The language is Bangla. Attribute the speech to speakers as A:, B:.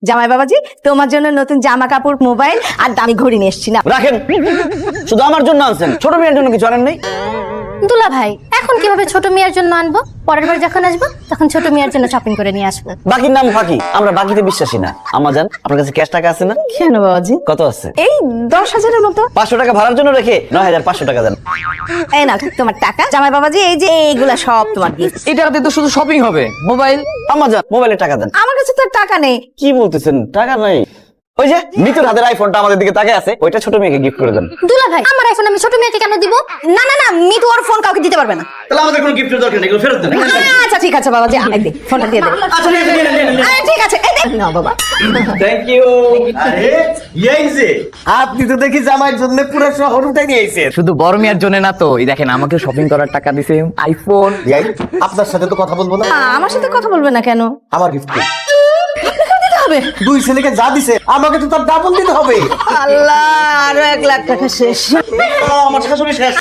A: জামাই বাবাজি, তোমার জন্য নতুন জামা কাপড়, মোবাইল আর দামি ঘড়ি নিয়ে এসছি না।
B: রাখেন, শুধু আমার জন্য আনছেন, ছোট মেয়ের জন্য কিছু আনেন নাই?
C: দুলা ভাই, এখন কিভাবে ছোট মিয়ার জন্য আনবো? পরের বার যখন আসবো তখন ছোট মিয়ার জন্য শপিং করে নিয়ে আসবো।
B: বাকির নাম ফাঁকি, আমরা বাকিতে বিশ্বাসী না। আম্মা জান, আপনার কাছে ক্যাশ টাকা আছে না?
A: কেন বাবাজি?
B: কত আছে?
A: এই 10,000-এর মতো।
B: 500 টাকা ভাড়ার জন্য রেখে 9,500 টাকা দেন।
A: এই না তোমার টাকা। জামাই বাবাজি, এই যে এইগুলা সব তোমার গিফট।
D: এই টাকাতে তো শুধু শপিং হবে। মোবাইল
B: আম্মা জান, মোবাইলের টাকা দেন।
A: আমার কাছে তো আর টাকা নেই।
B: কি বলতেছেন, টাকা নাই? ওই যে মিতুর হাতের আইফোনটা আমাদের দিকে তাকায় আছে, ওইটা ছোট মেয়েকে গিফট করে দেন।
C: দুলা ভাই, আমার আইফোন আমি ছোট মেয়েকে কেন দিব?
A: না না না, মিতু ওর ফোন কাউকে দিতে পারবে না।
B: তাহলে আমাদের কোনো গিফটের দরকার নেই, এগুলো ফেরত দেন।
A: আচ্ছা ঠিক আছে বাবাজি, এই দে ফোনটা দিয়ে দে।
B: আচ্ছা
A: ঠিক আছে, এই দে নাও বাবা।
B: Thank you.
E: আরে এই যে আপনি তো দেখি জামাইয়ের জন্য পুরো শহর উঠাই নিয়ে আইছেন।
D: শুধু বড় মিয়ার জন্য না তো, এই দেখেন আমাকে শপিং করার টাকা দিছে, আইফোন।
E: এই, আপনার সাথে তো কথা বলবো না।
A: আমার সাথে কথা বলবে না কেন?
E: আমার গিফট
A: দিতে হবে।
E: দুই ছেলেকে যা দিছে আমাকে তো তার ডাবল দিতে হবে।
A: আল্লাহ, আরো 1 লাখ টাকা শেষ।
B: আমার শাশুড়ি শেষ।